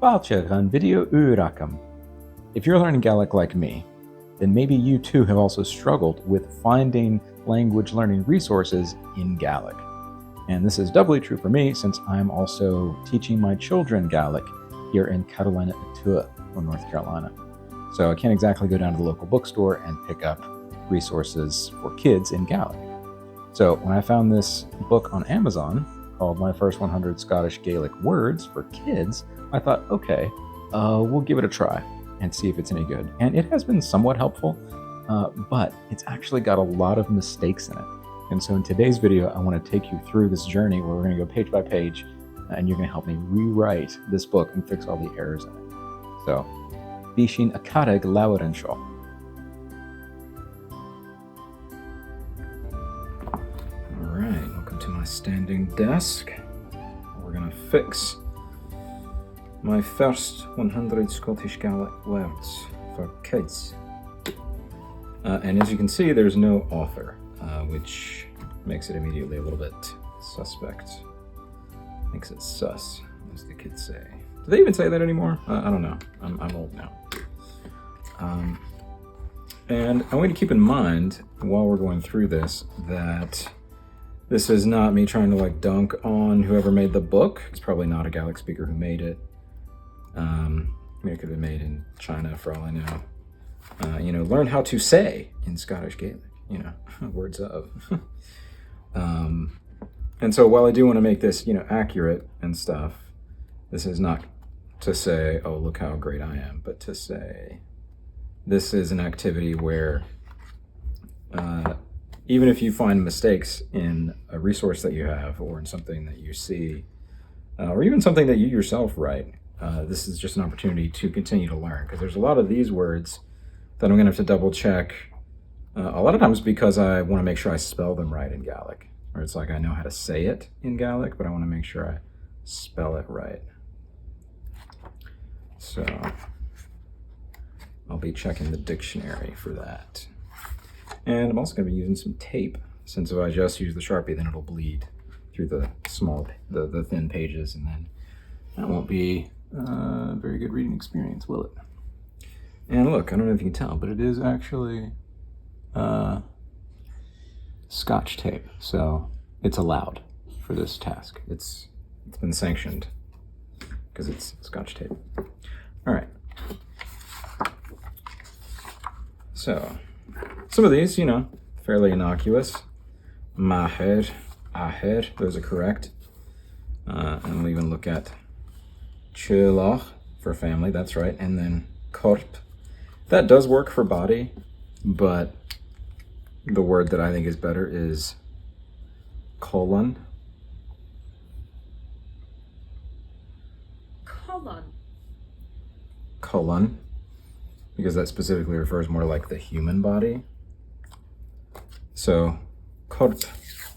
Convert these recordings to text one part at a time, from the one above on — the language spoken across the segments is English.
Fáilte an video urakam. If you're learning Gaelic like me, then maybe you too have also struggled with finding language learning resources in Gaelic. And this is doubly true for me since I'm also teaching my children Gaelic here in Carolina Atua, or North Carolina. So I can't exactly go down to the local bookstore and pick up resources for kids in Gaelic. So when I found this book on Amazon called My First 100 Scottish Gaelic Words for Kids, I thought, okay, we'll give it a try and see if it's any good. And it has been somewhat helpful, but it's actually got a lot of mistakes in it. And so in today's video, I want to take you through this journey where we're going to go page by page, and you're going to help me rewrite this book and fix all the errors in it. So, Bishin Akareg Laurenshaw. All right, welcome to my standing desk. We're going to fix my first 100 Scottish Gaelic words for kids. And as you can see, there's no author, which makes it immediately a little bit suspect. Makes it sus, as the kids say. Do they even say that anymore? I don't know. I'm old now. And I want you to keep in mind, while we're going through this, that this is not me trying to like dunk on whoever made the book. It's probably not a Gaelic speaker who made it. It could have been made in China for all I know. Learn how to say in Scottish Gaelic, words of. And so while I do want to make this, accurate and stuff, this is not to say, oh, look how great I am, but to say this is an activity where even if you find mistakes in a resource that you have or in something that you see, or even something that you yourself write, this is just an opportunity to continue to learn, because there's a lot of these words that I'm going to have to double check a lot of times because I want to make sure I spell them right in Gaelic. Or it's like I know how to say it in Gaelic, but I want to make sure I spell it right. So I'll be checking the dictionary for that. And I'm also going to be using some tape, since if I just use the Sharpie, then it'll bleed through the thin pages, and then that won't be a very good reading experience, will it? And look, I don't know if you can tell, but it is actually Scotch tape, so it's allowed for this task. It's been sanctioned because it's Scotch tape. All right. So some of these, fairly innocuous. Maher, aher, those are correct. And we'll even look at chulach for family, that's right. And then korp. That does work for body, but the word that I think is better is colon. Colon, because that specifically refers more like the human body. So korp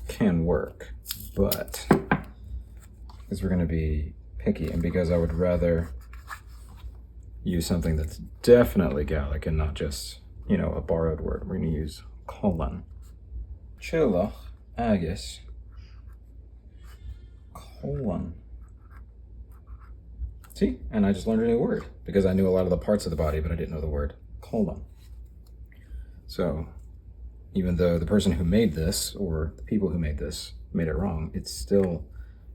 can work, but because we're going to be picky, and because I would rather use something that's definitely Gaelic and not just, a borrowed word, we're going to use colon. Chulach agus colon. See? And I just learned a new word because I knew a lot of the parts of the body, but I didn't know the word colon. So even though the person who made this, or the people who made this, made it wrong, it's still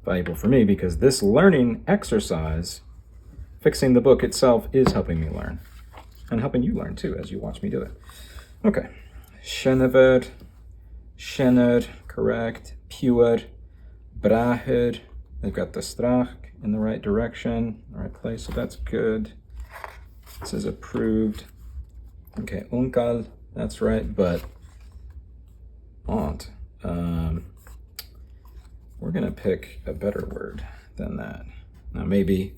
valuable for me because this learning exercise, fixing the book itself, is helping me learn. And helping you learn too as you watch me do it. Okay. Shennever, Shenner, correct. Pure, Braher. They've got the strach in the right direction, the right place, so that's good. This is approved. Okay, Unkal, that's right, but aunt. We're gonna pick a better word than that. Now maybe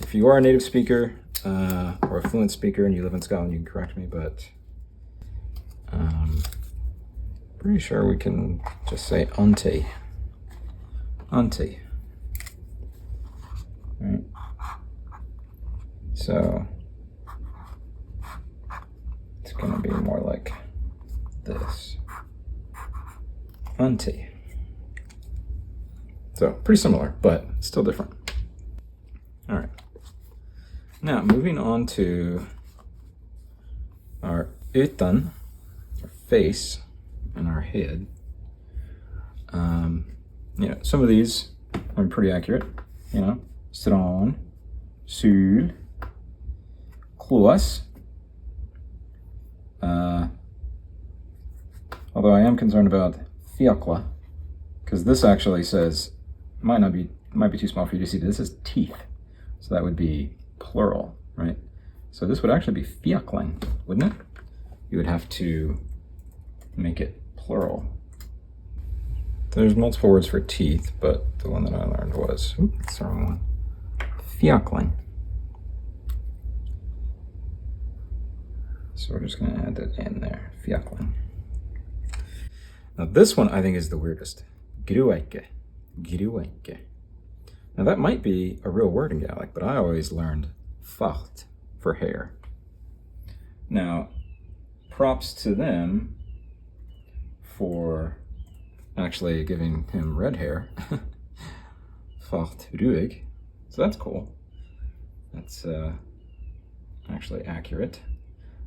if you are a native speaker or a fluent speaker and you live in Scotland, you can correct me, but pretty sure we can just say auntie. Auntie. Right. So it's gonna be more like this. Auntie. So pretty similar, but still different. All right. Now, moving on to our utan, our face, and our head. Some of these are pretty accurate. Strán, sul, clúas. Although I am concerned about fiacla, because this actually says, might be too small for you to see, but this is teeth. So that would be plural, right? So this would actually be fiaclan, wouldn't it? You would have to make it plural. There's multiple words for teeth, but the one that I learned was, that's the wrong one, fiaclan. So we're just going to add that in there, fiaclan. Now this one I think is the weirdest. Gruaike. Now that might be a real word in Gaelic, but I always learned facht for hair. Now, props to them for actually giving him red hair. Facht ruig. So that's cool. That's actually accurate.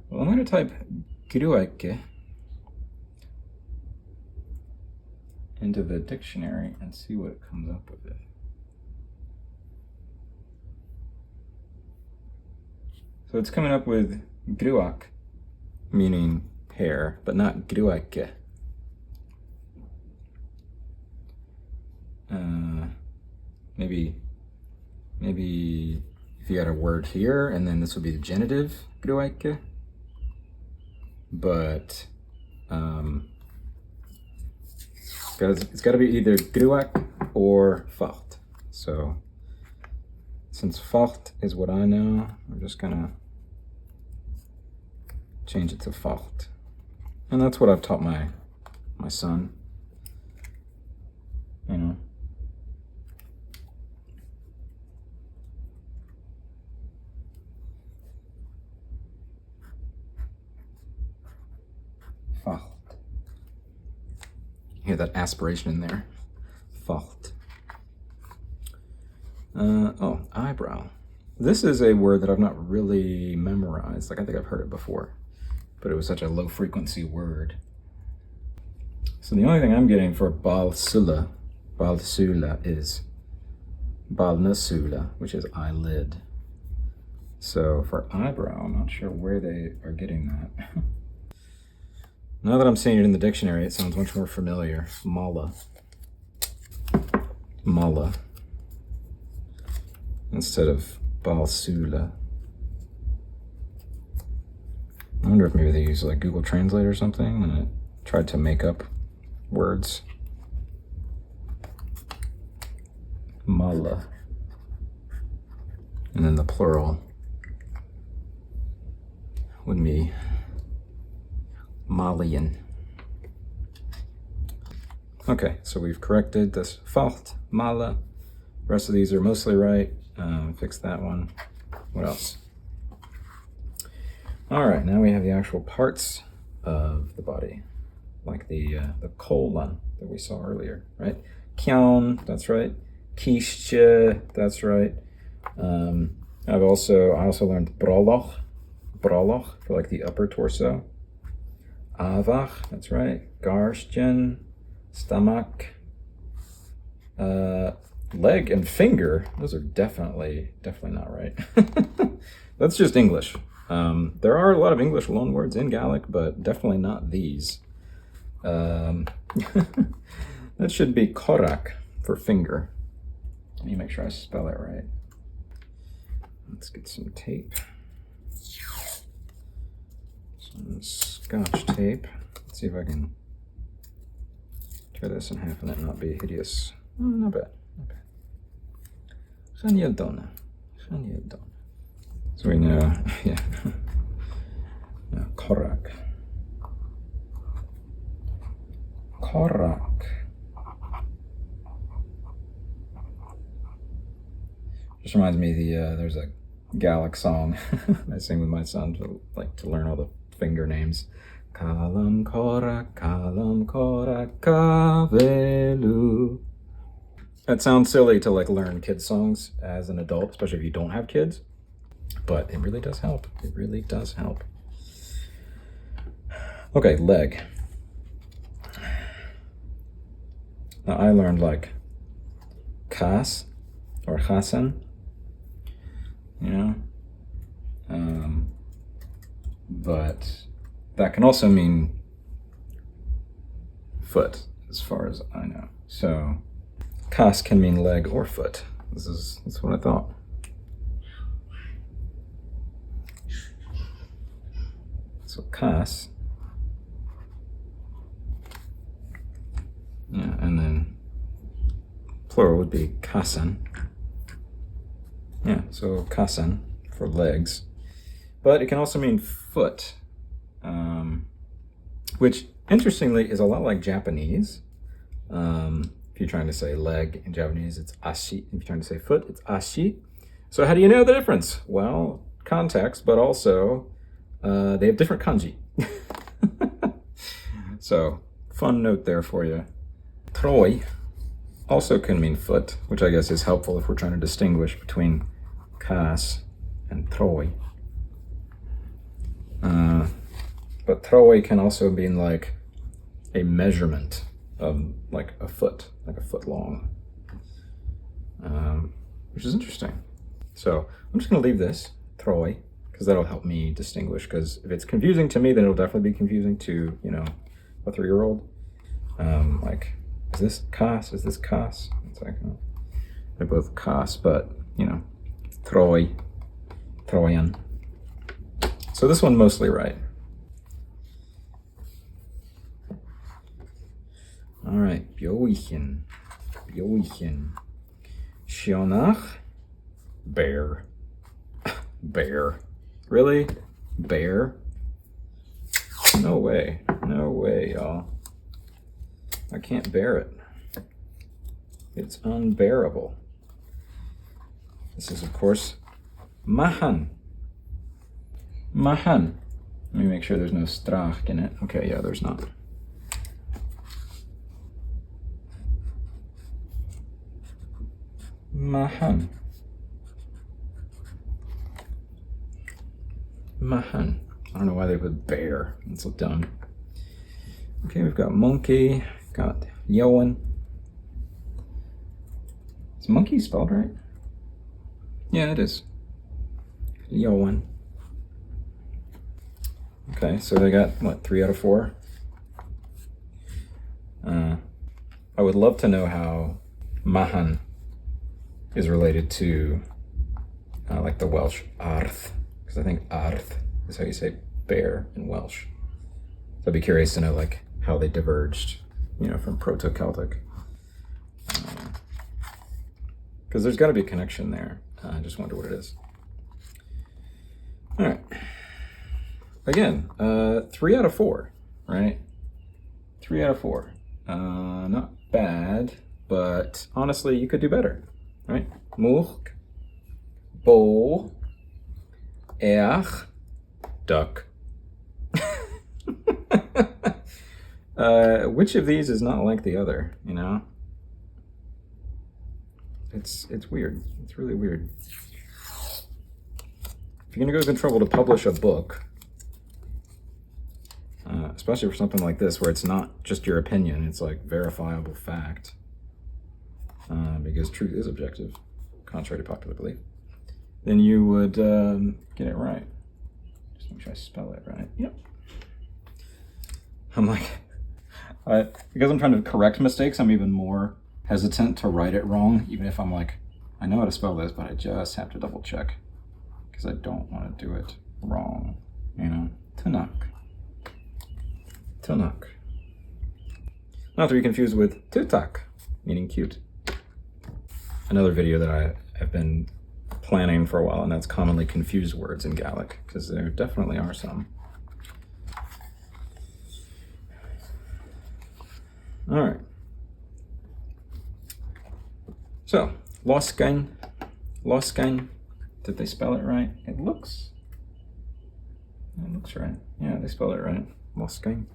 Well, I'm going to type gruaike into the dictionary and see what it comes up with it. So it's coming up with gruak, meaning hair, but not gruaike. Maybe if you had a word here, and then this would be the genitive, gruaike. But it's got to be either gruak or facht. So since facht is what I know, I'm just gonna change it to facht. And that's what I've taught my son. Facht. Hear that aspiration in there. Facht. Eyebrow. This is a word that I've not really memorized. I think I've heard it before, but it was such a low frequency word. So the only thing I'm getting for balsula is balnasula, which is eyelid. So for eyebrow, I'm not sure where they are getting that. Now that I'm seeing it in the dictionary, it sounds much more familiar. Mala. Instead of balsula. I wonder if maybe they use like Google Translate or something and it tried to make up words. Mala. And then the plural would be Malian. Okay, so we've corrected this facht, mala. The rest of these are mostly right. Fix that one. What else? All right, now we have the actual parts of the body, like the colon that we saw earlier, right? Kjaun, that's right. Kiske, that's right. I also learned broloch for like the upper torso. Avach, that's right. Garstjen, stomach, leg and finger. Those are definitely not right. That's just English. There are a lot of English loan words in Gaelic, but definitely not these. That should be korak for finger. Let me make sure I spell it right. Let's get some tape. Some Scotch tape. Let's see if I can tear this in half and it not be hideous. Oh, not bad. Gàidhlig. So we know, yeah. Now, korak. Just reminds me there's a Gaelic song I sing with my son to learn all the finger names. Kalam korak, kavelu. That sounds silly to learn kids songs as an adult, especially if you don't have kids. But it really does help. It really does help. Okay, leg. Now I learned like cas or chasen, you know, but that can also mean foot, as far as I know. So cas can mean leg or foot. That's what I thought. So cas, yeah, and then plural would be casen. Yeah, so casen for legs, but it can also mean foot, which interestingly is a lot like Japanese. If you're trying to say leg in Japanese, it's ashi. If you're trying to say foot, it's ashi. So how do you know the difference? Well, context, but also they have different kanji. So, fun note there for you. Troi also can mean foot, which I guess is helpful if we're trying to distinguish between cas and troi. But troi can also mean like a measurement of like a foot long, which is interesting. So I'm just going to leave this, troi, because that'll help me distinguish, because if it's confusing to me, then it'll definitely be confusing to, you know, a 3-year-old. Like, is this cas? Is this cas? It's like, oh, they're both cas, but, you know, troi, troian. So this one mostly right. All right, bioichen, Sionach, bear, bear. Really? Bear? No way, y'all. I can't bear it. It's unbearable. This is, of course, mahan. Mahan. Let me make sure there's no strach in it. Okay, yeah, there's not. Mahan. Mahan. I don't know why they put bear. It's so dumb. Okay, we've got monkey, got Yoan. Is monkey spelled right? Yeah, it is. Yoan. Okay, so they got, what, 3 out of 4? I would love to know how Mahan is related to like the Welsh arth, because I think arth is how you say bear in Welsh. So I'd be curious to know like how they diverged, you know, from Proto-Celtic. Because there's got to be a connection there. I just wonder what it is. All right. Again, 3 out of 4, right? 3 out of 4. Not bad, but honestly, you could do better, right? Moch, bo, duck. Which of these is not like the other, you know? It's weird. It's really weird. If you're gonna go to trouble to publish a book, especially for something like this where it's not just your opinion, it's like verifiable fact, because truth is objective, contrary to popular belief, then you would get it right. Just make sure I spell it right. Yep. I'm like, because I'm trying to correct mistakes, I'm even more hesitant to write it wrong, even if I'm like, I know how to spell this, but I just have to double check because I don't want to do it wrong, you know? Tunak. Not to be confused with tutak, meaning cute. Another video that I have been planning for a while, and that's commonly confused words in Gaelic, because there definitely are some. All right. So, Loscain. Did they spell it right? It looks right. Yeah, they spelled it right. Loscain.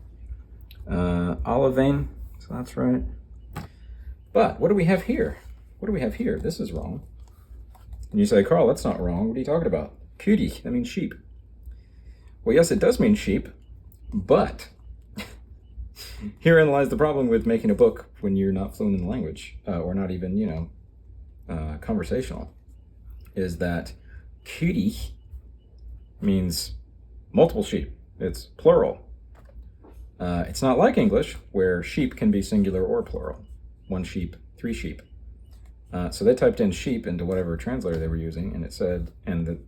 Olivine, so that's right. But what do we have here? This is wrong. And you say, Carl, that's not wrong. What are you talking about? Cúdi, that means sheep. Well, yes, it does mean sheep, but herein lies the problem with making a book when you're not fluent in the language, or not even, conversational, is that cúdi means multiple sheep. It's plural. It's not like English, where sheep can be singular or plural. 1 sheep, 3 sheep. So they typed in sheep into whatever translator they were using, and it said, and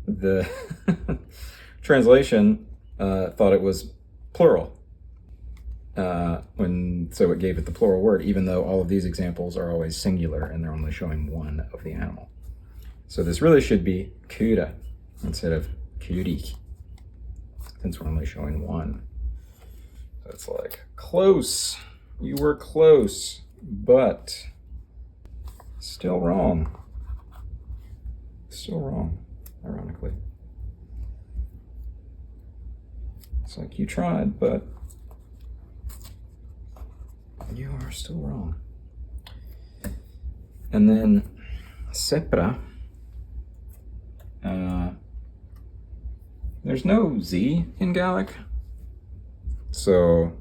the translation thought it was plural. So it gave it the plural word, even though all of these examples are always singular and they're only showing one of the animal. So this really should be cúda instead of cúdi, since we're only showing one. So it's like, close. You were close, but still wrong. Still wrong, ironically. It's like you tried, but you are still wrong. And then sepra, there's no Z in Gaelic. So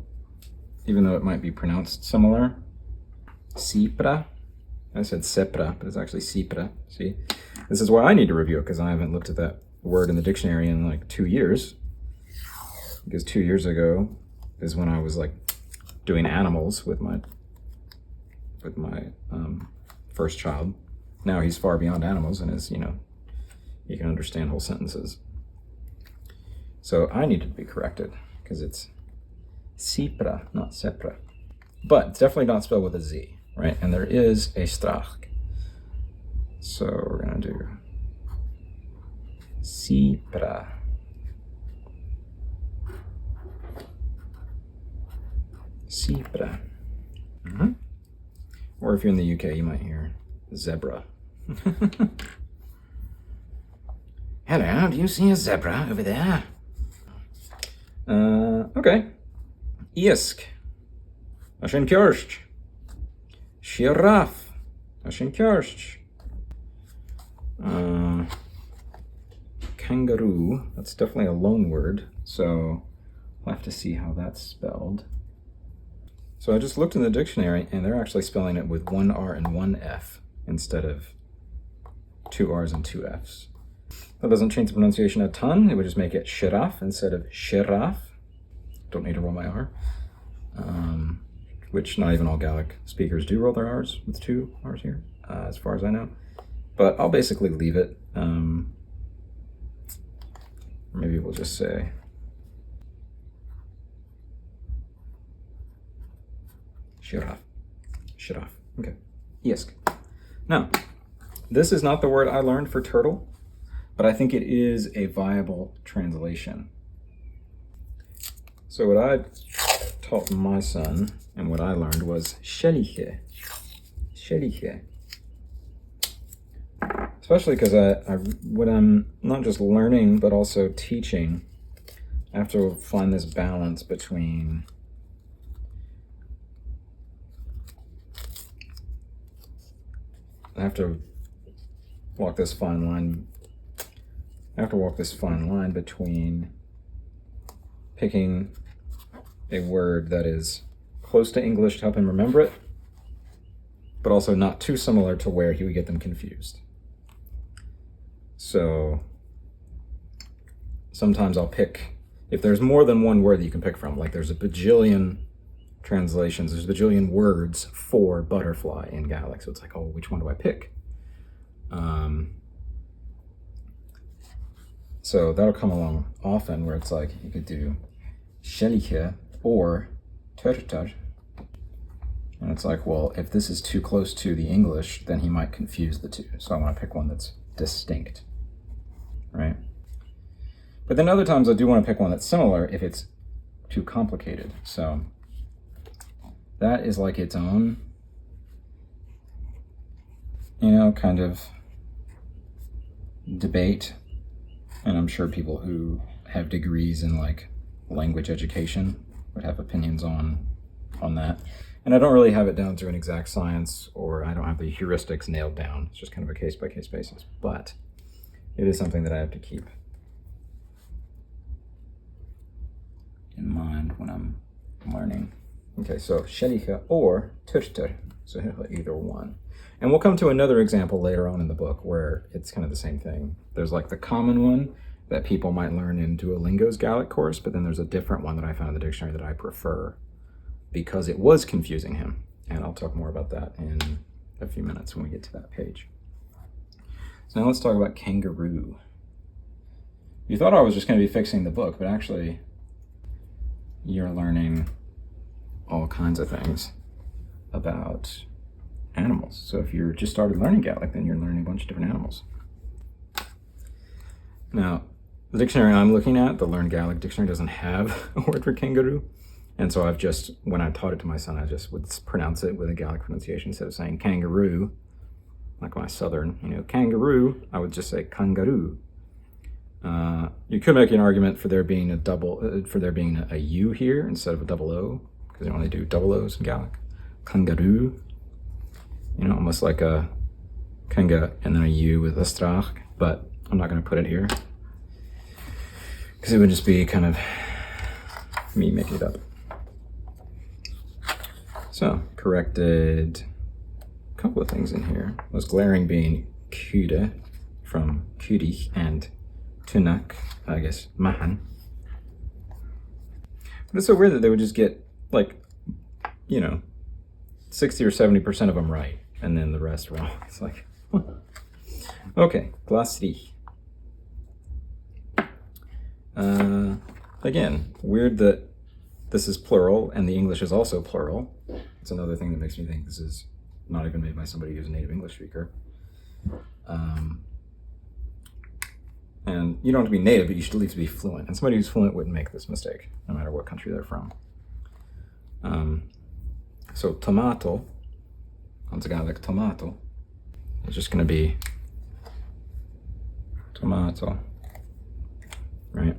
even though it might be pronounced similar, sipra, I said sepra, but it's actually sipra. See, this is why I need to review it, because I haven't looked at that word in the dictionary in like 2 years. Because 2 years ago is when I was like doing animals with my first child. Now he's far beyond animals and is, he can understand whole sentences. So I needed to be corrected, because it's sipra, not sepra. But it's definitely not spelled with a Z, right? And there is a strach. So we're gonna do sipra. Sipra. Mm-hmm. Or if you're in the UK, you might hear zebra. Hello, do you see a zebra over there? Okay. Isk. Ashen kjörst. Giraffe. Ashen kjörst. Kangaroo. That's definitely a loan word, so we'll have to see how that's spelled. So I just looked in the dictionary, and they're actually spelling it with 1 R and 1 F instead of 2 R's and 2 F's. That doesn't change the pronunciation a ton. It would just make it shiraf instead of shiraf. Don't need to roll my R. Which not even all Gaelic speakers do roll their R's with 2 R's here, as far as I know. But I'll basically leave it. Maybe we'll just say shiraf. Shiraf. Okay. Isk. Now, this is not the word I learned for turtle, but I think it is a viable translation. So what I taught my son and what I learned was sheliche. Sheliche. Especially because when I'm not just learning but also teaching, I have to find this balance between I have to walk this fine line between picking a word that is close to English to help him remember it, but also not too similar to where he would get them confused. So sometimes I'll pick, if there's more than one word that you can pick from, like there's a bajillion translations, there's a bajillion words for butterfly in Gaelic, so it's like, oh, which one do I pick? So that'll come along often, where it's like you could do sheliche or turtar, and it's like, well, if this is too close to the English, then he might confuse the two, so I want to pick one that's distinct, right? But then other times I do want to pick one that's similar if it's too complicated. So that is like its own, kind of debate. And I'm sure people who have degrees in like language education would have opinions on that. And I don't really have it down to an exact science, or I don't have the heuristics nailed down. It's just kind of a case-by-case basis. But it is something that I have to keep in mind when I'm learning. Okay, so Shelicha or Turtur, so either one. And we'll come to another example later on in the book where it's kind of the same thing. There's like the common one that people might learn in Duolingo's Gaelic course, but then there's a different one that I found in the dictionary that I prefer because it was confusing him. And I'll talk more about that in a few minutes when we get to that page. So now let's talk about kangaroo. You thought I was just going to be fixing the book, but actually you're learning all kinds of things about animals. So if you're just started learning Gaelic, then you're learning a bunch of different animals. Now, the dictionary I'm looking at, the Learn Gaelic dictionary, doesn't have a word for kangaroo. And so I've just, when I taught it to my son, I just would pronounce it with a Gaelic pronunciation. Instead of saying kangaroo, like my southern, kangaroo, I would just say kangaroo. You could make an argument for there being a U here instead of a double O, because they only do double O's in Gaelic. Kangaroo, almost like a kanga and then a U with a strach, but I'm not going to put it here because it would just be kind of me making it up. So, corrected a couple of things in here. Most glaring being kuda from kudich and tunak, I guess mahan. But it's so weird that they would just get 60 or 70% of them right, and then the rest wrong. It's like, okay, glasri. Again, weird that this is plural and the English is also plural. It's another thing that makes me think this is not even made by somebody who's a native English speaker. And you don't have to be native, but you should at least be fluent. And somebody who's fluent wouldn't make this mistake, no matter what country they're from. So tomato, on Gaelic, tomato, is just going to be tomato, right?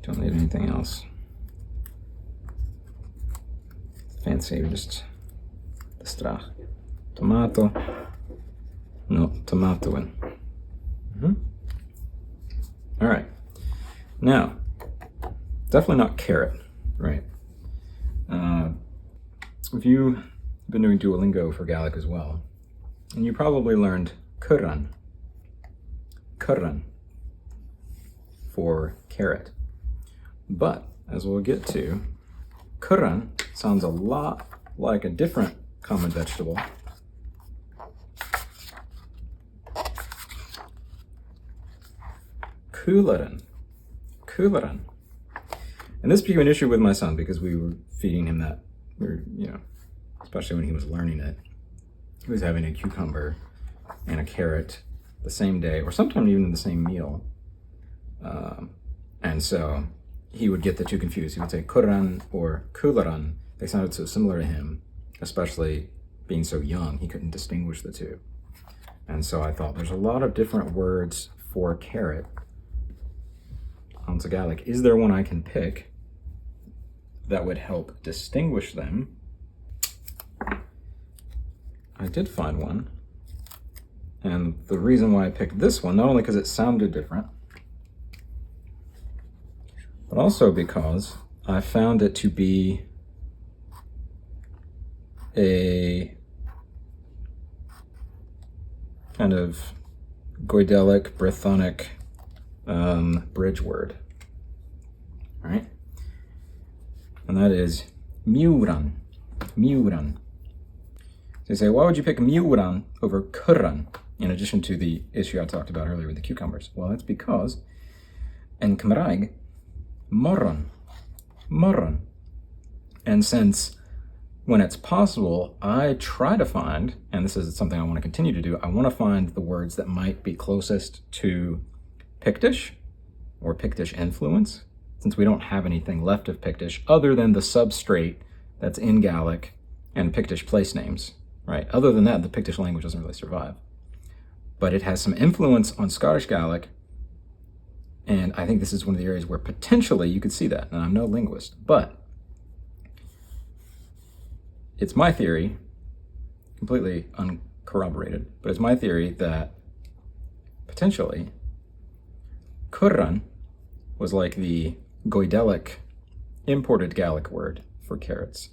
Don't need anything else fancy, just the strach. Tomato, no, tomatoing. All right. Now, definitely not carrot, right? If you've been doing Duolingo for Gaelic as well, and you probably learned curran for carrot. But, as we'll get to, curran sounds a lot like a different common vegetable. Cúlaran. And this became an issue with my son because we were feeding him that, especially when he was learning it. He was having a cucumber and a carrot the same day, or sometimes even in the same meal. And so he would get the two confused. He would say curran or cúlaran. They sounded so similar to him, especially being so young, he couldn't distinguish the two. And so I thought there's a lot of different words for carrot on Gaelic. Is there one I can pick that would help distinguish them? I did find one. And the reason why I picked this one, not only because it sounded different, but also because I found it to be a kind of Gàidhlig, Brythonic bridge word. All right? And that is miúran. So you say, why would you pick miúran over curran, in addition to the issue I talked about earlier with the cucumbers? Well, it's because in Cymraeg, morran. And since when it's possible, I try to find, and this is something I want to continue to do, I want to find the words that might be closest to Pictish or Pictish influence, since we don't have anything left of Pictish other than the substrate that's in Gaelic and Pictish place names, right? Other than that, the Pictish language doesn't really survive. But it has some influence on Scottish Gaelic, and I think this is one of the areas where potentially you could see that, and I'm no linguist, but it's my theory, completely uncorroborated, but it's my theory that potentially curran was like the Gàidhlig imported Gaelic word for carrots.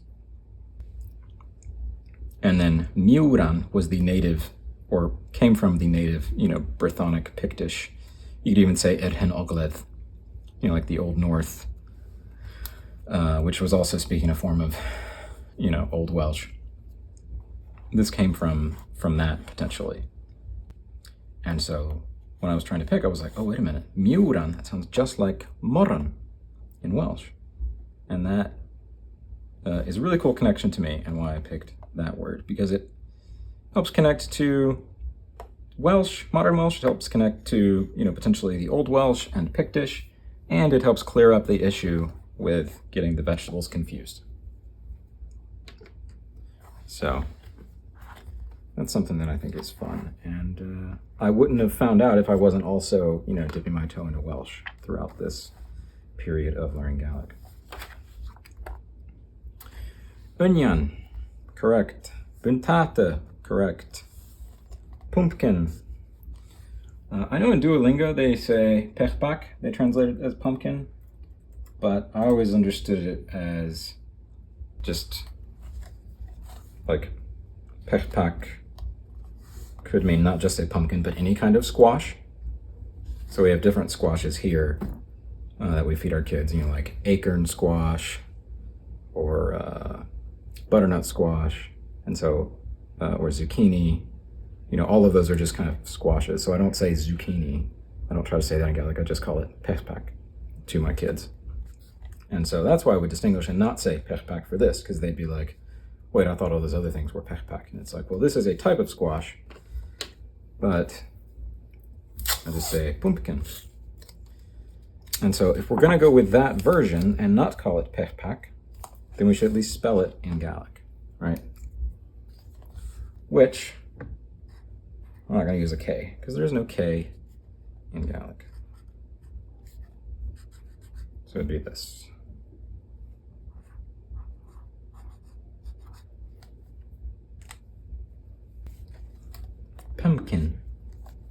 And then miúran was the native, or came from the native, Brythonic Pictish. You could even say Edhen Ogledd, like the Old North, which was also speaking a form of, Old Welsh. This came from that, potentially. And so when I was trying to pick, I was like, oh, wait a minute. Miúran, that sounds just like moran in Welsh. And that is a really cool connection to me, and why I picked that word, because it helps connect to Welsh, modern Welsh. It helps connect to, potentially the Old Welsh and Pictish, and it helps clear up the issue with getting the vegetables confused. So that's something that I think is fun, and I wouldn't have found out if I wasn't also, dipping my toe into Welsh throughout this period of learning Gaelic. Onion, correct. Buntate, correct. Pumpkin. I know in Duolingo they say pechpak, they translate it as pumpkin, but I always understood it as just like pechpak could mean not just a pumpkin, but any kind of squash. So we have different squashes here that we feed our kids, like acorn squash or butternut squash, and so or zucchini. All of those are just kind of squashes. So I don't say zucchini. I don't try to say that in Gaelic. I just call it pechpak to my kids. And so that's why I would distinguish and not say pechpak for this, because they'd be like, wait, I thought all those other things were pechpak. And it's like, well, this is a type of squash, but I just say pumpkin. And so if we're going to go with that version and not call it pechpak, then we should at least spell it in Gaelic, right? Which, I'm not going to use a K, because there's no K in Gaelic. So it'd be this. Pumpkin,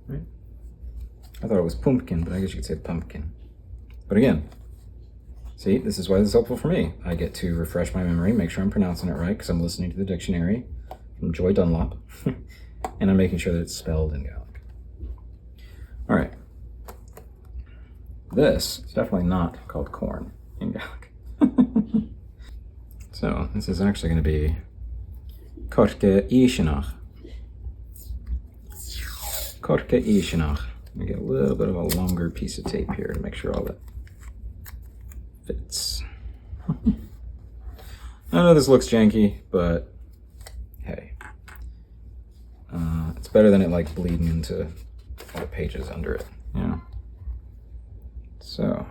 right? I thought it was pumpkin, but I guess you could say pumpkin. But again, see, this is why this is helpful for me. I get to refresh my memory, make sure I'm pronouncing it right, because I'm listening to the dictionary from Joy Dunlop, and I'm making sure that it's spelled in Gaelic. All right. This is definitely not called corn in Gaelic. So this is actually going to be Corca Ishinach. Corca Ishinach. Let me get a little bit of a longer piece of tape here to make sure all that fits. I know this looks janky, but hey, it's better than it like bleeding into all the pages under it, So,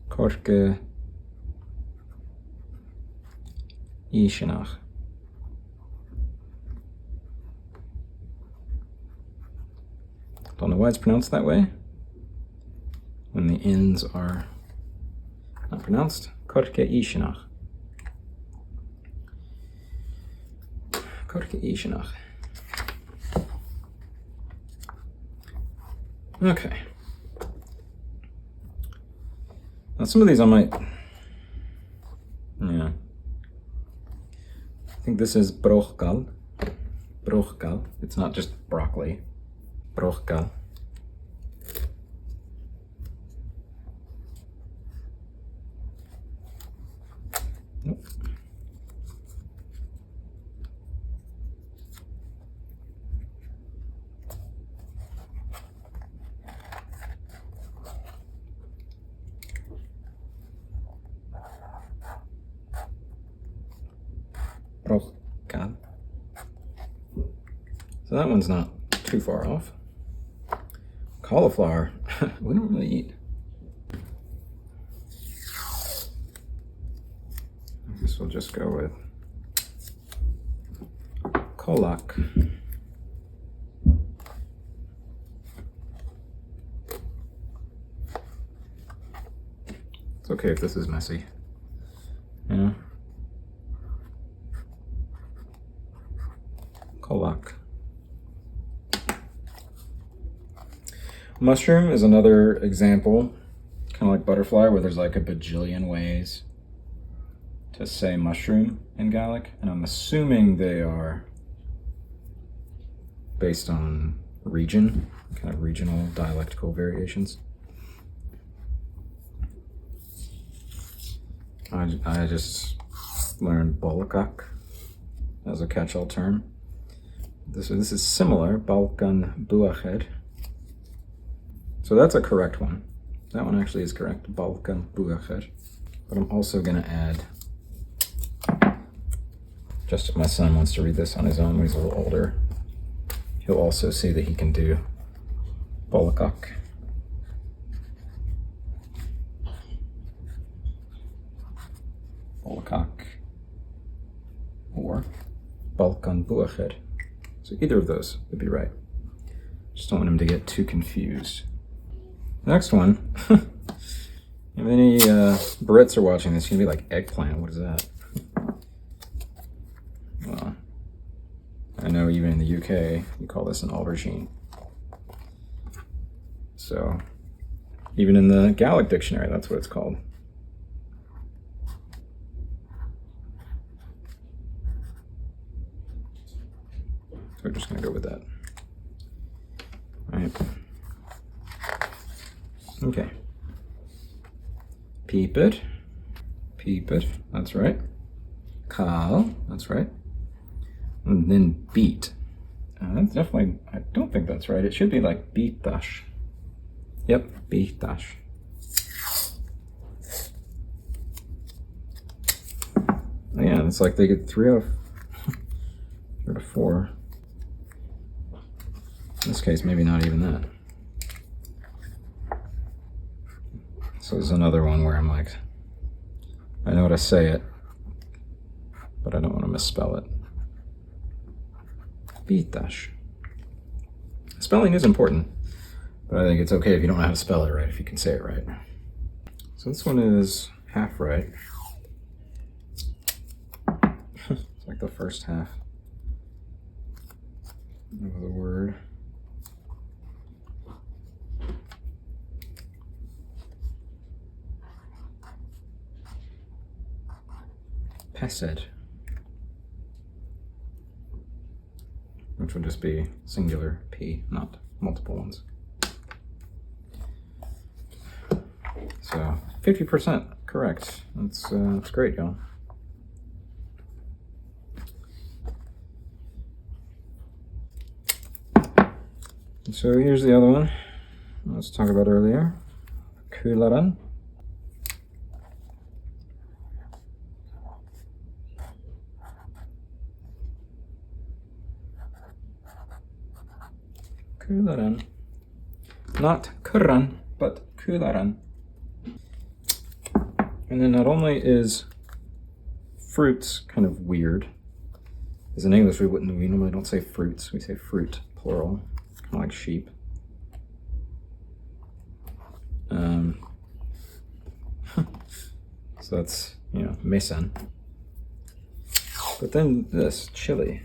Corca Ishinach. Don't know why it's pronounced that way when the N's are not pronounced. Corca Ishinach. Corca Ishinach. Okay. Now some of these I might, I think this is brochgal. Brochgal. It's not just broccoli. Brochgal. Nope. Brochgal. So that one's not too far off. Cauliflower, we don't really eat. I guess we'll just go with Kolak. It's okay if this is messy. You know? Kolak. Mushroom is another example, kind of like butterfly, where there's like a bajillion ways to say mushroom in Gaelic, and I'm assuming they are based on region, kind of regional dialectical variations. I just learned Bolakak as a catch-all term. This is similar, Balkan Buached. So that's a correct one. That one actually is correct, Balkan Buached. But I'm also going to add, just if my son wants to read this on his own when he's a little older, he'll also see that he can do Bolakak. Bolakak. Or Balkan Buached. So either of those would be right. Just don't want him to get too confused. Next one. If any Brits are watching this, you're gonna be like, eggplant, what is that? Well, I know even in the UK, you call this an aubergine. So, even in the Gaelic dictionary, that's what it's called. So we're just gonna go with that. All right. Okay. Peep it, that's right. Kal, that's right. And then beat. That's definitely, I don't think that's right. It should be like beatash. Yep, beatash. Oh, yeah, it's like they get 3 out of 4. In this case, maybe not even that. So there's another one where I'm like, I know how to say it, but I don't want to misspell it. Beatash. Spelling is important, but I think it's okay if you don't know how to spell it right, if you can say it right. So this one is half right. It's like the first half of the word. Pesed, which would just be singular P, not multiple ones. So 50% correct. That's great, y'all. So here's the other one. Let's talk about earlier. Kularan. Kularan. Not Kurran, but Kularan. And then not only is fruits kind of weird, because in English we normally don't say fruits, we say fruit, plural, kind of like sheep. So that's, mesan. But then this, chili.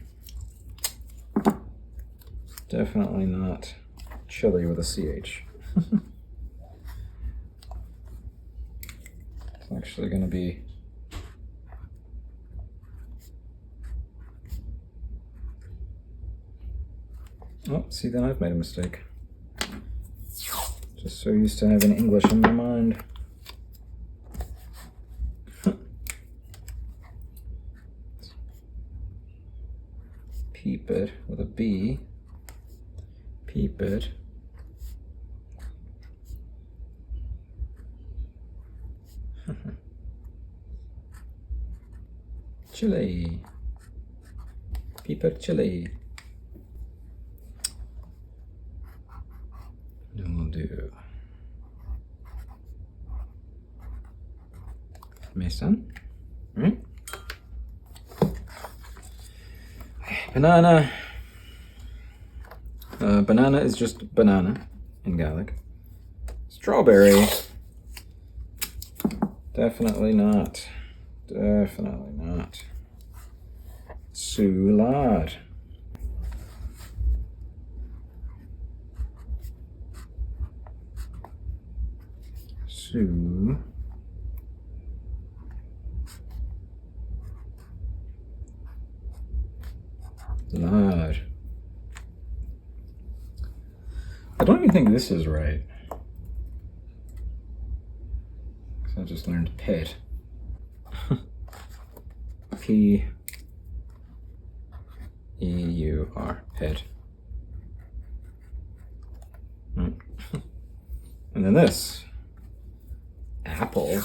Definitely not chili with a CH. It's actually going to be oh, see, then I've made a mistake. Just so used to having English in my mind. Peep it with a B. Peep it. Chili. Peep it, chili. And we'll do Mason. All right. Banana. Banana is just banana in Gaelic. Strawberry. Definitely not. Definitely not. Sulad. Su. Lad. I don't even think this is right. I just learned pet. P-E-U-R. Pet. Right. And then this. Apple.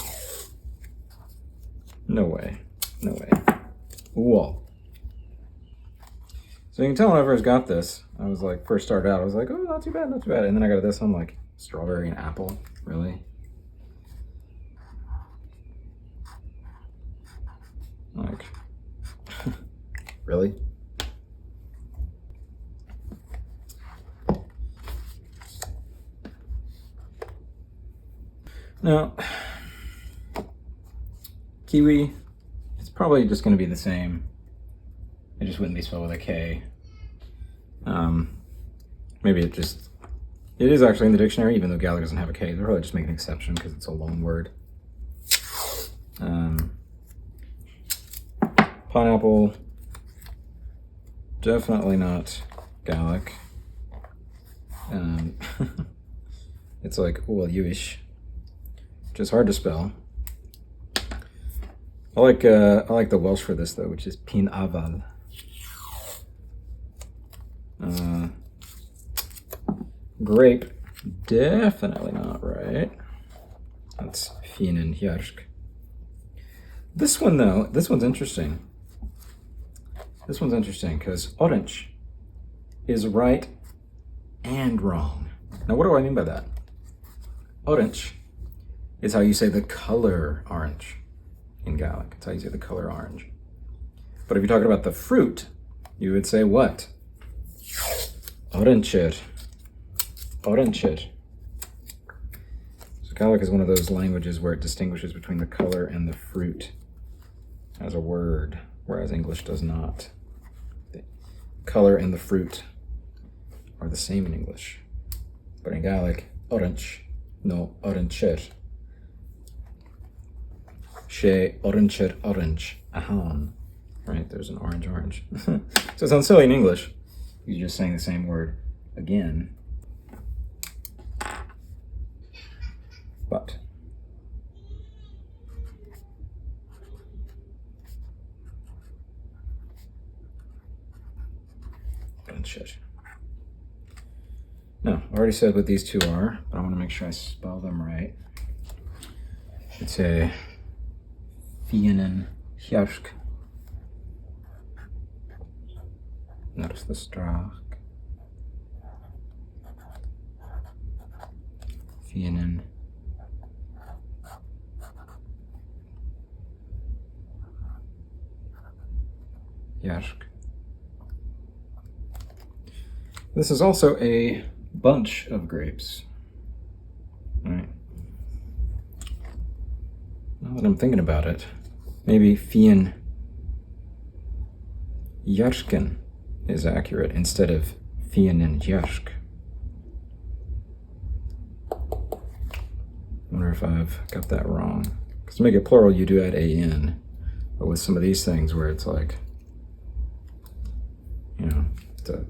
No way. No way. Whoa. So you can tell when I first got this, I was like, first started out, I was like, oh, not too bad, not too bad. And then I got this, I'm like, strawberry and apple? Really? Like, really? Now, kiwi, it's probably just going to be the same. It just wouldn't be spelled with a K. Maybe it is actually in the dictionary, even though Gaelic doesn't have a K. They'll probably just make an exception because it's a long word. Pineapple, definitely not Gaelic. It's like Welsh, which is hard to spell. I like the Welsh for this though, which is pin aval. Grape, definitely not right. That's Fiannan Hjark. This one though, this one's interesting. This one's interesting because orange is right and wrong. Now what do I mean by that? Orange is how you say the color orange in Gaelic. It's how you say the color orange. But if you're talking about the fruit, you would say what? Orange. Orange. So Gaelic is one of those languages where it distinguishes between the color and the fruit as a word, whereas English does not. The color and the fruit are the same in English. But in Gaelic, orange, no orange. She orange, ahan. Right, there's an orange. So it sounds silly in English. You're just saying the same word again. But orange. No, I already said what these two are, but I want to make sure I spell them right. It's a Fiannan Hjark. Notice the strach. Fiannan Hjark. This is also a bunch of grapes. All right. Now that I'm thinking about it, maybe Fiann Hjarken is accurate instead of Fiannan Hjark. I wonder if I've got that wrong. Because to make it plural, you do add an. But with some of these things where it's like, you know, it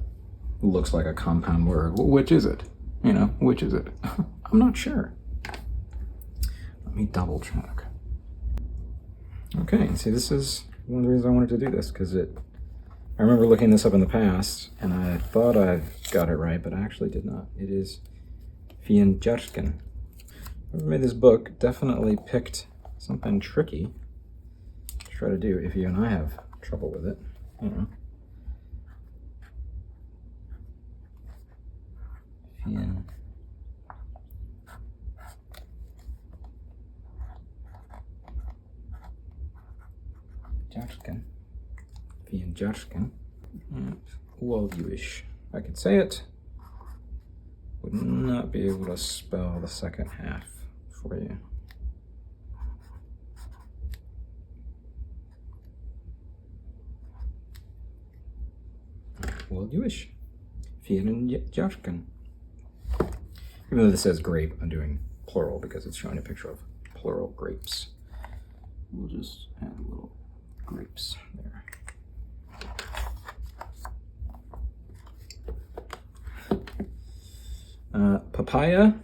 looks like a compound word. Well, which is it? You know, which is it? I'm not sure. Let me double check. Okay, see, this is one of the reasons I wanted to do this, because I remember looking this up in the past, and I thought I got it right, but I actually did not. It is Fiann Hjarken. Whoever made this book definitely picked something tricky to try to do if you and I have trouble with it. You know. Fiann Hjarken. Fiann Hjarken. Welsh. I could say it. Would not be able to spell the second half for you. Well, you wish. Even though this says grape, I'm doing plural because it's showing a picture of plural grapes. We'll just add a little grapes there. Papaya. I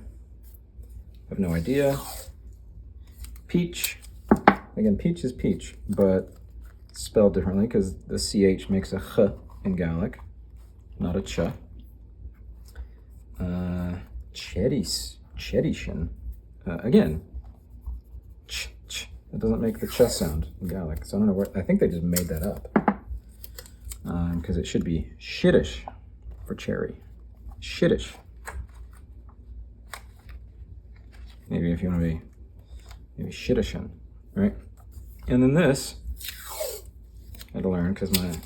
have no idea. Peach. Again, peach is peach, but spelled differently because the CH makes a ch in Gaelic, not a ch. Cherries. Cherishin. Again, ch. That doesn't make the ch sound in Gaelic, so I don't know what. I think they just made that up. Because it should be shiddish for cherry. Shiddish. Maybe if you want to be, maybe shiddishin, right? And then this, I had to learn because my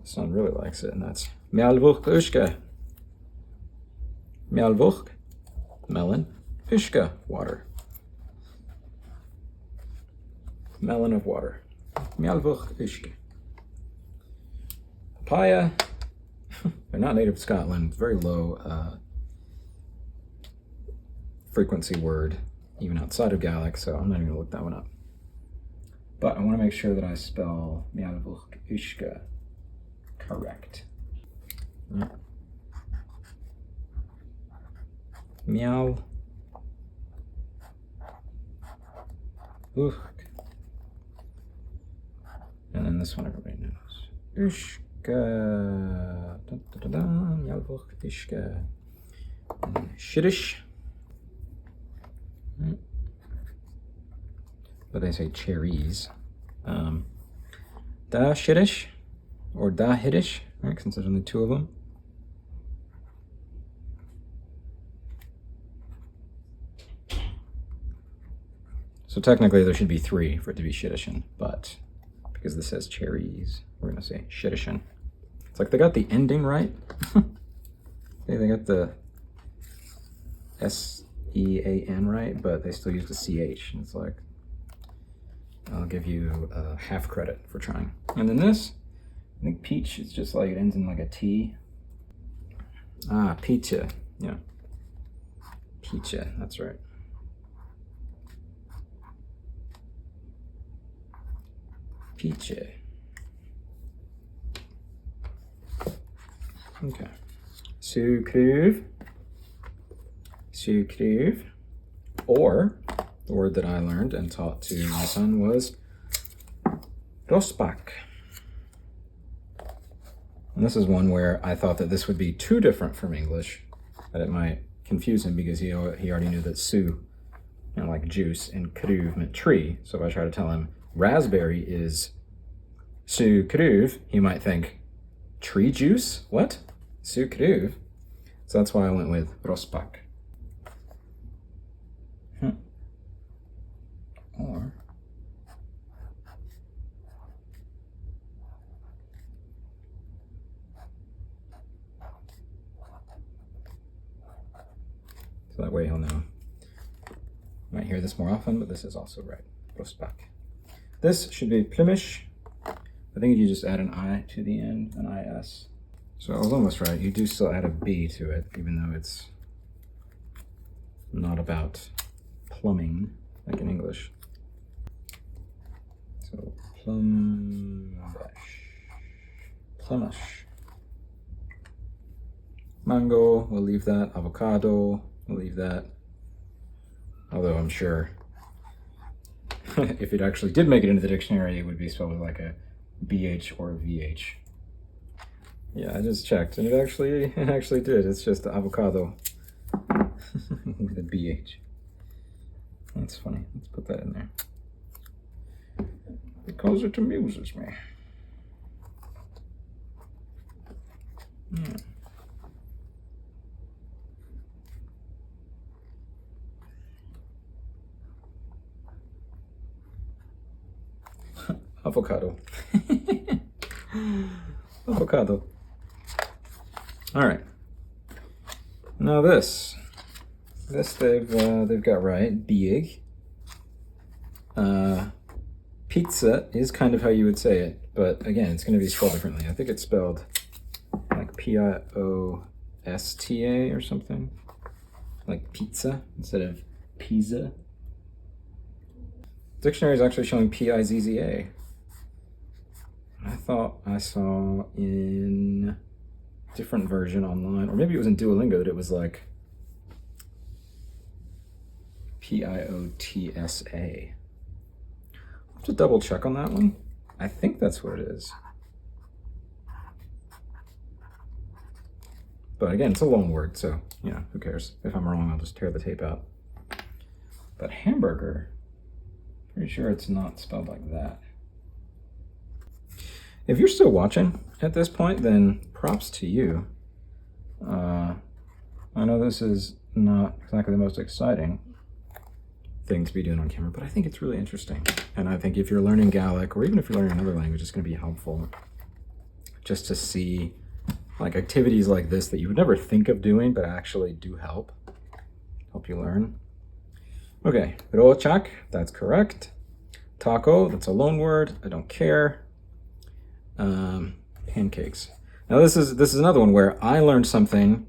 son really likes it, and that's mealvuch ushka. Mealvuch, melon, ushka, water. Melon of water. Mealvuch ushka. Papaya, they're not native to Scotland, very low frequency word, even outside of Gaelic, so I'm not even gonna look that one up. But I want to make sure that I spell mealvuch ushka correct. Meow. And then this one everybody knows. Ushka. Mealvuch ushka. Shiddish. But they say cherries. Da shiddish or da hiddish, right? Since there's only two of them. So technically there should be three for it to be shiddishin, but because this says cherries, we're gonna say shiddishin. It's like they got the ending right. They got the S-E-A-N right, but they still use the CH. And it's like, I'll give you half credit for trying. And then this, I think peach, it's just like it ends in like a T. Ah, peacha, yeah. Peacha, that's right. Peacha. Okay. Sukruv. Sukruv. Or, the word that I learned and taught to my son was rosbach. And this is one where I thought that this would be too different from English, that it might confuse him because he already knew that su, like juice, and kruv meant tree. So if I try to tell him raspberry is su kruv, he might think tree juice? What? Su kruv? So that's why I went with rosbach. Or so that way he'll know. Might hear this more often, but this is also right. Rosbach. This should be Plymouth. I think you just add an I to the end, an IS. So I was almost right. You do still add a B to it, even though it's not about plumbing like in English. So Plumbash. Mango, we'll leave that. Avocado, we'll leave that. Although I'm sure if it actually did make it into the dictionary, it would be spelled with like a BH or a VH. Yeah, I just checked, and it actually did. It's just avocado with a BH. That's funny. Let's put that in there. Because it amuses me. Yeah. Avocado. Avocado. All right. Now this they've got right. Big. Pizza is kind of how you would say it, but again, it's going to be spelled differently. I think it's spelled like P-I-O-S-T-A or something. Like pizza instead of pizza. Dictionary is actually showing P-I-Z-Z-A. I thought I saw in a different version online, or maybe it was in Duolingo, that it was like P-I-O-T-S-A. I'll have to double check on that one. I think that's what it is. But again, it's a long word, so, you know, who cares? If I'm wrong, I'll just tear the tape out. But hamburger, pretty sure it's not spelled like that. If you're still watching at this point, then props to you. I know this is not exactly the most exciting thing to be doing on camera, but I think it's really interesting. And I think if you're learning Gaelic, or even if you're learning another language, it's going to be helpful just to see like activities like this that you would never think of doing, but actually do help you learn. Okay, rochak, that's correct. Taco, that's a loan word, I don't care. Pancakes. Now this is another one where I learned something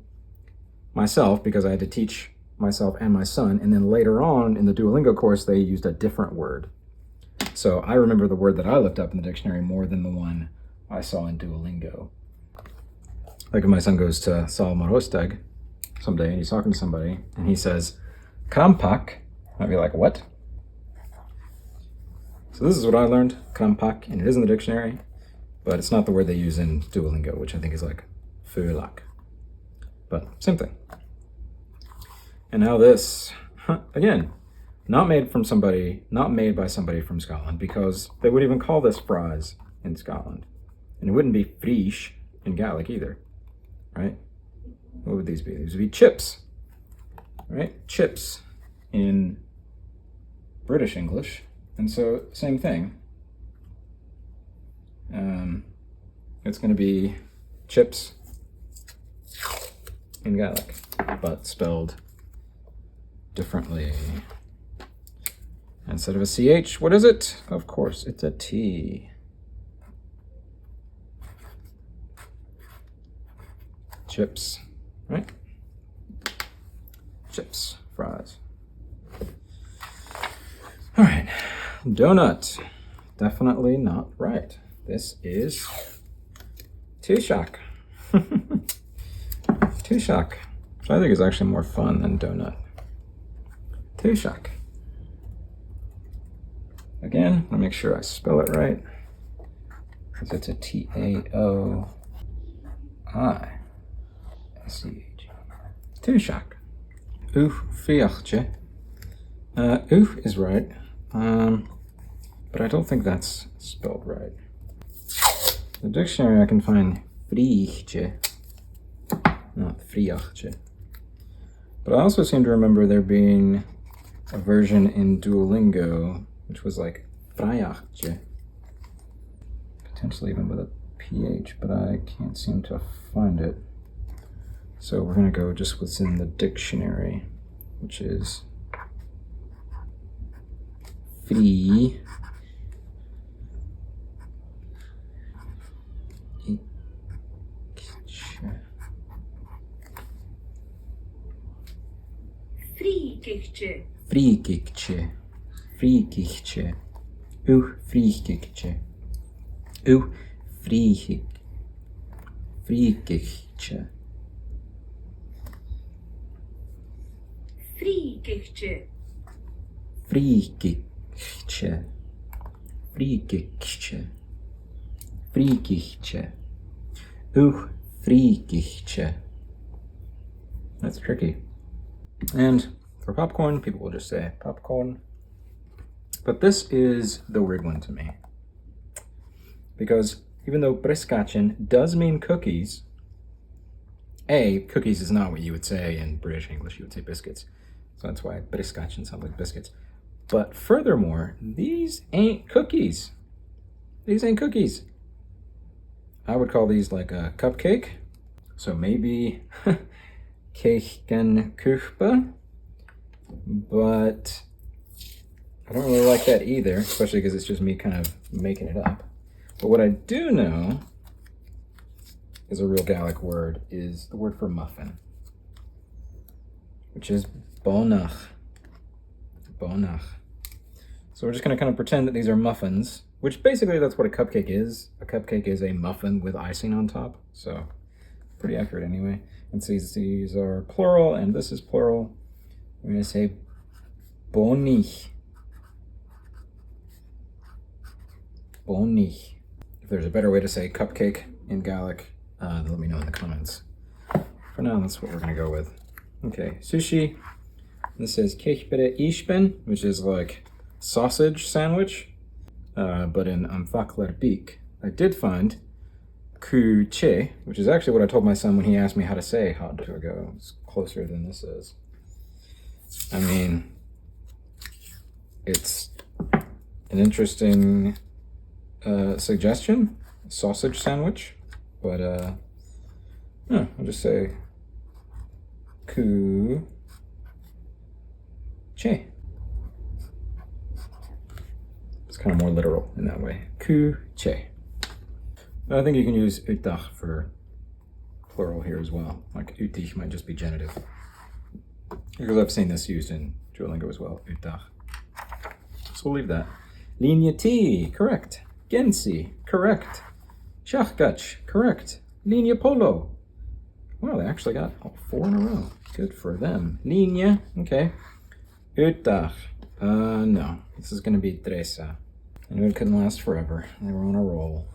myself because I had to teach myself and my son, and then later on in the Duolingo course they used a different word. So I remember the word that I looked up in the dictionary more than the one I saw in Duolingo. Like if my son goes to Salmarosteg someday and he's talking to somebody and he says, Krampak, I'd be like, what? So this is what I learned, Krampak, and it is in the dictionary, but it's not the word they use in Duolingo, which I think is like Fulak. But same thing. And now this, again, not made by somebody from Scotland, because they wouldn't even call this fries in Scotland. And it wouldn't be frish in Gaelic either. Right? What would these be? These would be chips, right? Chips in British English. And so, same thing. It's going to be chips in Gaelic, but spelled differently. Instead of a CH, what is it? Of course, it's a T. Chips, right? Chips, fries. All right, donut. Definitely not right. This is Tushak. Tushak, which I think is actually more fun than donut. Tushak. Again, let me make sure I spell it right, because it's a T-A-O-I. S-C-H. Tushak. Fiachje. Is right, but I don't think that's spelled right. The dictionary I can find friachje, not friachje. But I also seem to remember there being a version in Duolingo which was like friachje, potentially even with a PH, but I can't seem to find it. So we're going to go just what's in the dictionary, which is free. Frikichtje. Frikichtje. Frikichtje. Frikichtje. Frikichtje. Frikichtje. Frikichtje. Frikichtje. Frikichtje. Frikichtje. That's tricky. And for popcorn, people will just say popcorn. But this is the weird one to me. Because even though briskatchen does mean cookies, cookies is not what you would say in British English. You would say biscuits. So that's why briskatchen sounds like biscuits. But furthermore, these ain't cookies. These ain't cookies. I would call these like a cupcake. So maybe Kekenkuchba. But I don't really like that either, especially because it's just me kind of making it up. But what I do know is a real Gaelic word, is the word for muffin, which is bonach. Bonach. So we're just going to kind of pretend that these are muffins, which basically that's what a cupcake is. A cupcake is a muffin with icing on top. So pretty accurate anyway. And so these are plural, and this is plural. We're going to say bonich. Bonich. If there's a better way to say cupcake in Gaelic, let me know in the comments. For now, that's what we're going to go with. Okay, sushi. This is kechbere ishben, which is like sausage sandwich, but in Amfakler Beak. I did find ku che, which is actually what I told my son when he asked me how to say hot to go. It's closer than this is. I mean, it's an interesting suggestion, sausage sandwich, but no, I'll just say ku che. It's kind of more literal in that way. Ku che. But I think you can use utach for plural here as well. Like utich might just be genitive. Because I've seen this used in Duolingo as well. Utach. So we'll leave that. Linia T, correct. Gensi, correct. Shachgach, correct. Linia Polo. Wow, they actually got all 4 in a row. Good for them. Linia, okay. Utach. No. This is going to be Tresa. I knew it couldn't last forever. They were on a roll.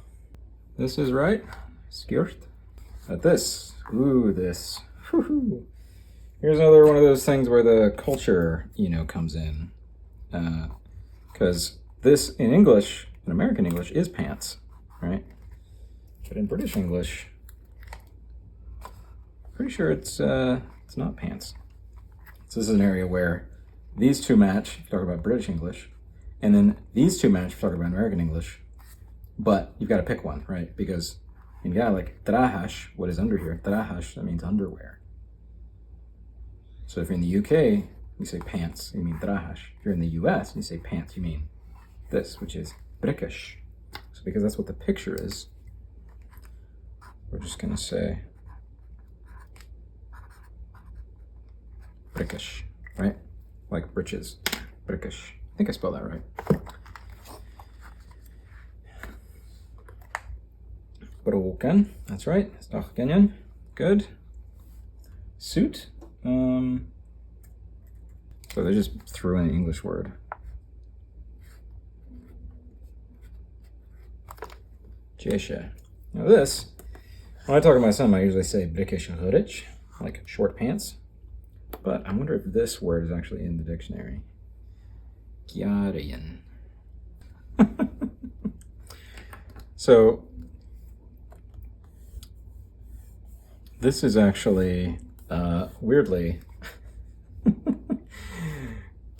This is right. Skjort. At this. Ooh, this. Woo-hoo. Here's another one of those things where the culture, comes in. Because this, in English, in American English, is pants, right? But in British English, pretty sure it's not pants. So this is an area where these two match, if you talk about British English, and then these two match, if you talk about American English, but you've got to pick one, right? Because in Gaelic, drahash, what is under here, drahash, that means underwear. So if you're in the UK, you say pants, you mean drahash. If you're in the US, and you say pants, you mean this, which is brickish. So because that's what the picture is, we're just going to say brickish, right? Like britches, brickish. I think I spelled that right. Broken, that's right. Stachgenyan, good. Suit. So they just threw in an English word. Jesha. Now this, when I talk to my son, I usually say brickish hurich, like short pants. But I wonder if this word is actually in the dictionary. Giarian. So this is actually weirdly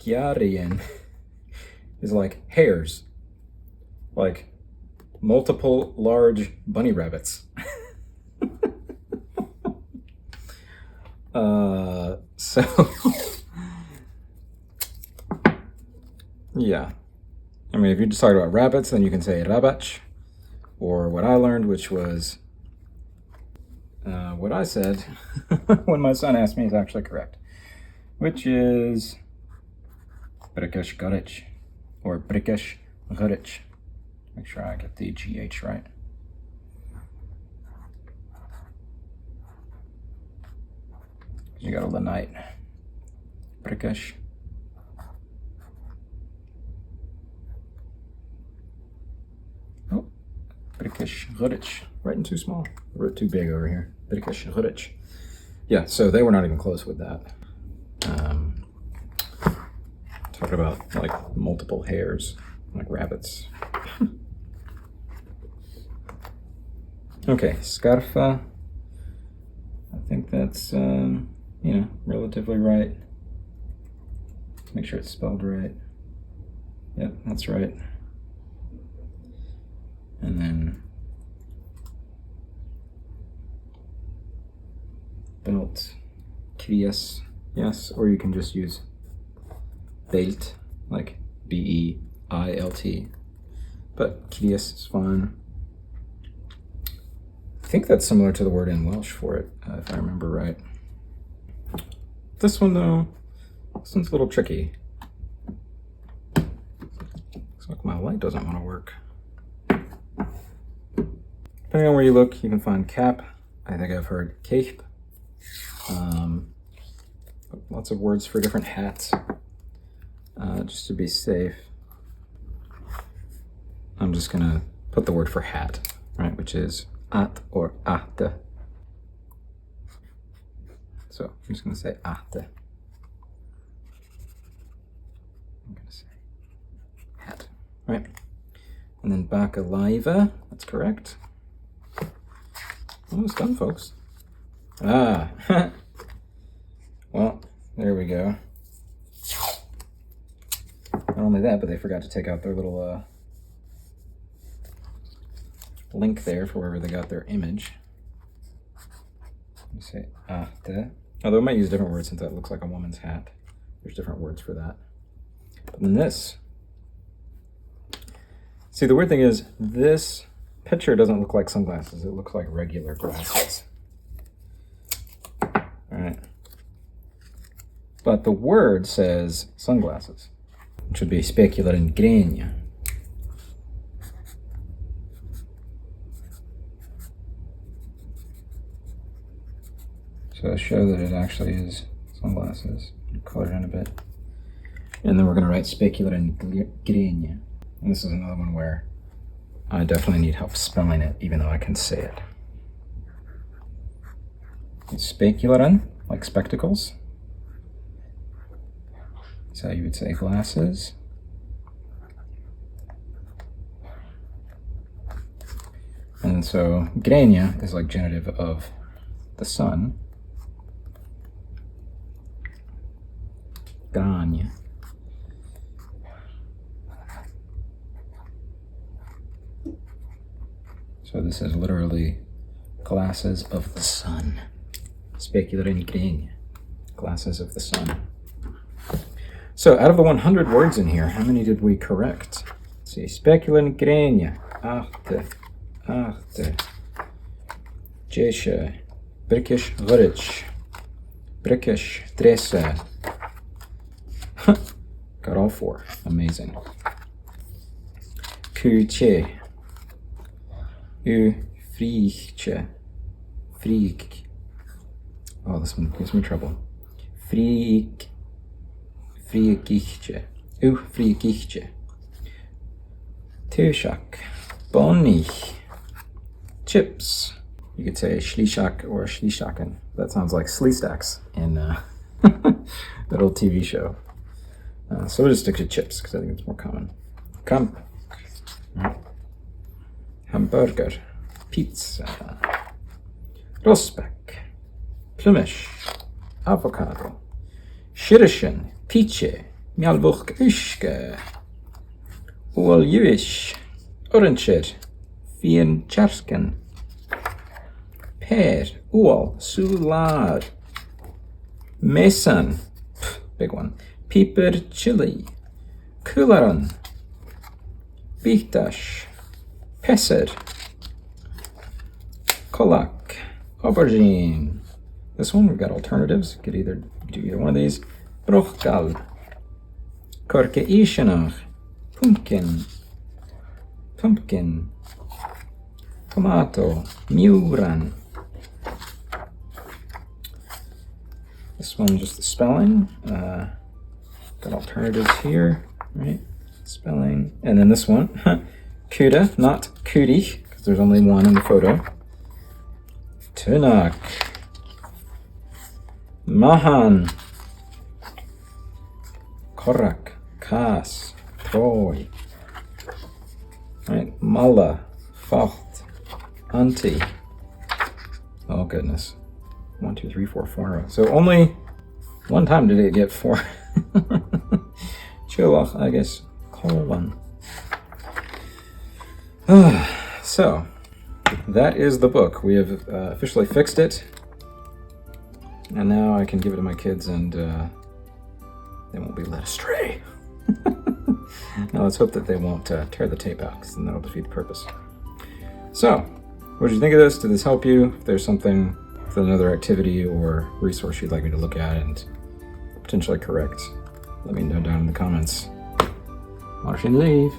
Giarian is like hairs, like multiple large bunny rabbits. So yeah, I mean, if you're just talking about rabbits, then you can say rabach, or what I learned, which was what I said when my son asked me is actually correct, which is brickish gurich, or brickish gurich. Make sure I get the GH right. You got a Lanite. Brickish. Oh, brickish gurich. Writing too small. I wrote too big over here. Brickish gurich. Yeah, so they were not even close with that. Talking about like multiple hairs, like rabbits. Okay, scarfa. I think that's, relatively right. Make sure it's spelled right. Yep, that's right. And then belt, krias, yes, or you can just use belt, like B-E-I-L-T. But krias is fine. I think that's similar to the word in Welsh for it, if I remember right. This one, though, this one's a little tricky. Looks like my light doesn't want to work. Depending on where you look, you can find cap. I think I've heard cape. Lots of words for different hats. Just to be safe, I'm just gonna put the word for hat, right, which is at or ate. So I'm just gonna say ate. I'm gonna say hat, right? And then bacalaiva, that's correct. Almost done, folks. Ah, well, there we go. Not only that, but they forgot to take out their little link there for wherever they got their image. Let me say ate. Although I might use different words since that looks like a woman's hat. There's different words for that. But then this. See, the weird thing is, this picture doesn't look like sunglasses. It looks like regular glasses. Alright. But the word says sunglasses. It should be specular in grenia. So to show that it actually is sunglasses, color it in a bit. And then we're going to write specular in grenia. And this is another one where I definitely need help spelling it, even though I can say it. Specularan, like spectacles. That's how you would say glasses. And so grenia is like genitive of the sun. Grania. So this is literally glasses of the sun. Specular in grenia. Glasses of the sun. So out of the 100 words in here, how many did we correct? Let's see. Specular in grenia. Arte. Jesha. British Rich. British Dressa. Got all 4. Amazing. Kuche. Friche. Freak. Oh, this one gives me trouble. Freak. Friekichtje. Friekichtje. Tushak. Bonich. Chips. You could say Schlishak or Schlishaken. That sounds like Sleestaks in that old TV show. So we'll just stick to chips because I think it's more common. Kamp. Hamburger. Pizza. Rosbeck. Plumish. Avocado. Shirishin. Piche. Mjalbuch Ushke. Oljuish. Orancher. Fien Charsken. Pear. Uol. Sular. Mesan. Big one. Piper chili. Kularan. Bitash. Pesser. Kolak. Aubergine. This one we've got alternatives. Could either do either one of these. Brochgal. Korke Ishenach. Pumpkin. Pumpkin. Tomato. Muran. This one just the spelling. Got alternatives here, right? Spelling. And then this one. Kuda, not Kudi, because there's only one in the photo. Tunak. Mahan. Korak. Kas. Troy. Right? Mala. Facht. Anti. Oh goodness. 1, 2, 3, 4, 4 in a row. So only one time did it get 4. Chilach, I guess. Colon. So, that is the book. We have officially fixed it. And now I can give it to my kids and they won't be led astray. Now let's hope that they won't tear the tape out, because then that'll defeat the purpose. So, What did you think of this? Did this help you? If there's something, if there's another activity or resource you'd like me to look at and potentially correct, let me know down in the comments. Martin leave.